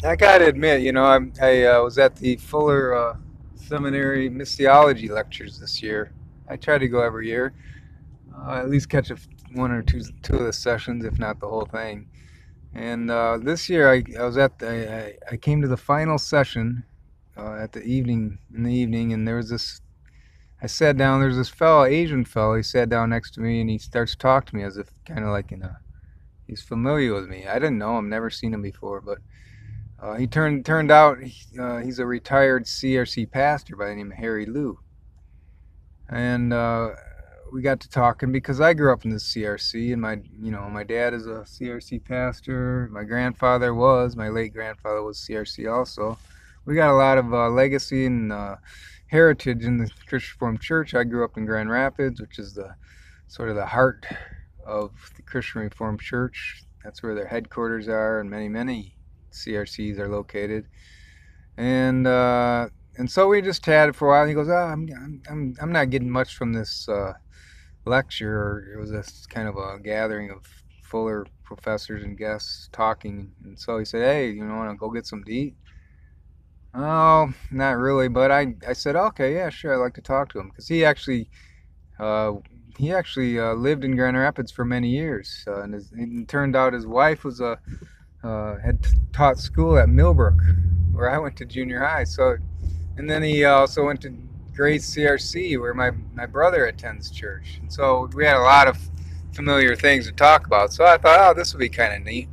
I gotta admit, I was at the Fuller Seminary Missiology lectures this year. I try to go every year, at least catch one or two of the sessions, if not the whole thing. And this year, I was at I came to the final session at the evening in the evening, and there was this. I sat down. There's this fellow, Asian fellow. He sat down next to me, and he starts to talk to me as if kind of like he's familiar with me. I didn't know him, never seen him before, but he turned out he's a retired CRC pastor by the name of Harry Lew, and we got to talking because I grew up in the CRC, and my dad is a CRC pastor. My grandfather was, my late grandfather was CRC also. We got a lot of legacy and heritage in the Christian Reformed Church. I grew up in Grand Rapids, which is the sort of the heart of the Christian Reformed Church. That's where their headquarters are, and many CRCs are located. And so we just chatted for a while. And he goes, "Oh, I'm not getting much from this lecture." It was a kind of a gathering of Fuller professors and guests talking. And so he said, "Hey, want to go get something to eat?" Oh, not really, but I said, "Okay, yeah, sure. I'd like to talk to him," because uh, he actually lived in Grand Rapids for many years, and it turned out his wife was had taught school at Millbrook, where I went to junior high. So, and then he also went to Grace CRC, where my brother attends church. And so we had a lot of familiar things to talk about. So I thought, oh, this would be kind of neat,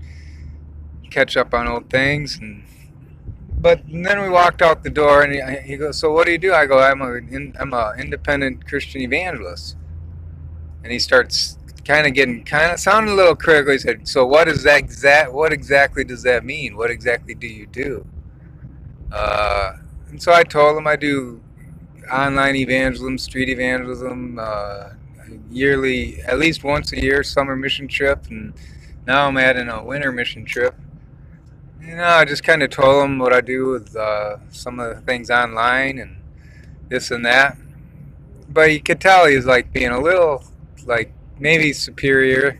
catch up on old things. And then we walked out the door, and he goes, "So what do you do?" I go, I'm a independent Christian evangelist." And he starts kind of sounding a little critical. He said, "So what exactly does that mean? What exactly do you do?" And so I told him I do online evangelism, street evangelism, yearly, at least once a year, summer mission trip, and now I'm adding a winter mission trip. I just kind of told him what I do with some of the things online and this and that. But you could tell he was like being a little, like, maybe supercilious,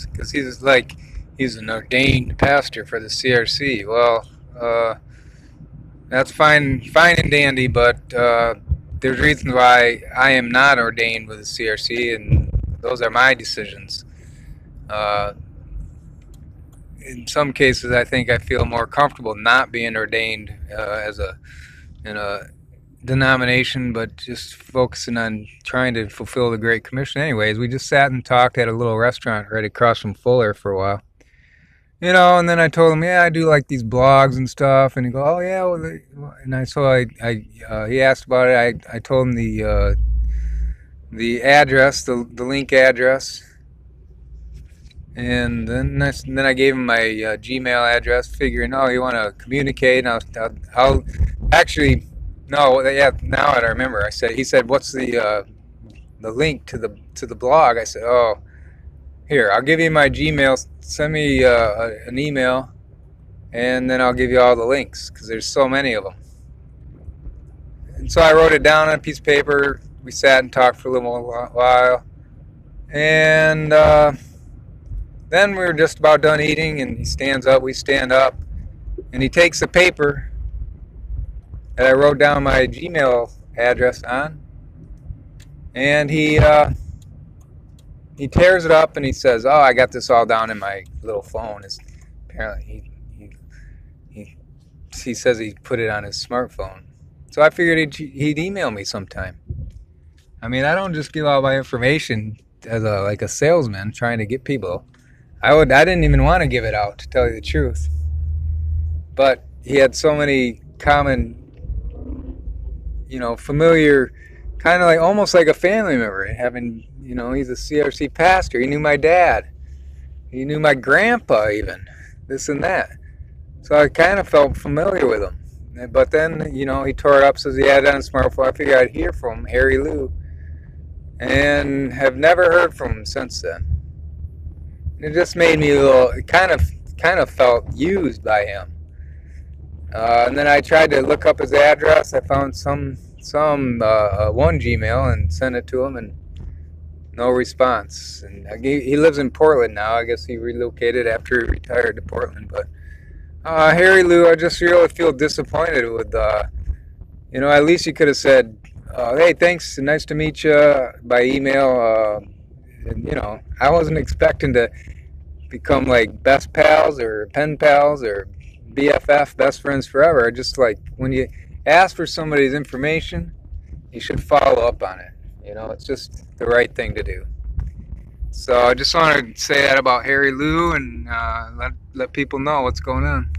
because he's an ordained pastor for the CRC. Well, that's fine and dandy, but there's reasons why I am not ordained with the CRC, and those are my decisions. Uh, in some cases, I think I feel more comfortable not being ordained in a denomination, but just focusing on trying to fulfill the Great Commission. Anyways, we just sat and talked at a little restaurant right across from Fuller for a while. And then I told him, yeah, I do like these blogs and stuff. And he go, oh yeah, and he asked about it. I told him the address, the link address, and then I gave him my Gmail address, figuring, oh, you want to communicate? And I'll actually, no, yeah, now I remember. He said, what's the link to the blog? I said, oh, here, I'll give you my Gmail. Send me an email, and then I'll give you all the links, because there's so many of them. And so I wrote it down on a piece of paper. We sat and talked for a little while, and then we were just about done eating, and he stands up, we stand up, and he takes the paper that I wrote down my Gmail address on, and he tears it up, and he says, oh, I got this all down in my little phone. Apparently he says he put it on his smartphone. So I figured he'd email me sometime. I mean, I don't just give all my information as like a salesman trying to get people. I didn't even want to give it out, to tell you the truth. But he had so many common, familiar, kind of like almost like a family member. He's a CRC pastor. He knew my dad. He knew my grandpa even. This and that. So I kind of felt familiar with him. But then, he tore it up, says he had it on his smartphone. I figured I'd hear from Harry Lew, and have never heard from him since then. It just made me it kind of felt used by him. And then I tried to look up his address. I found some one Gmail and sent it to him, and no response. And he lives in Portland now. I guess he relocated after he retired to Portland. But Harry Lew, I just really feel disappointed with, at least you could have said, hey, thanks, nice to meet you by email. And, I wasn't expecting to become like best pals or pen pals or BFF, best friends forever. I just like when you ask for somebody's information, you should follow up on it. It's just the right thing to do. So I just want to say that about Harry Lew and let people know what's going on.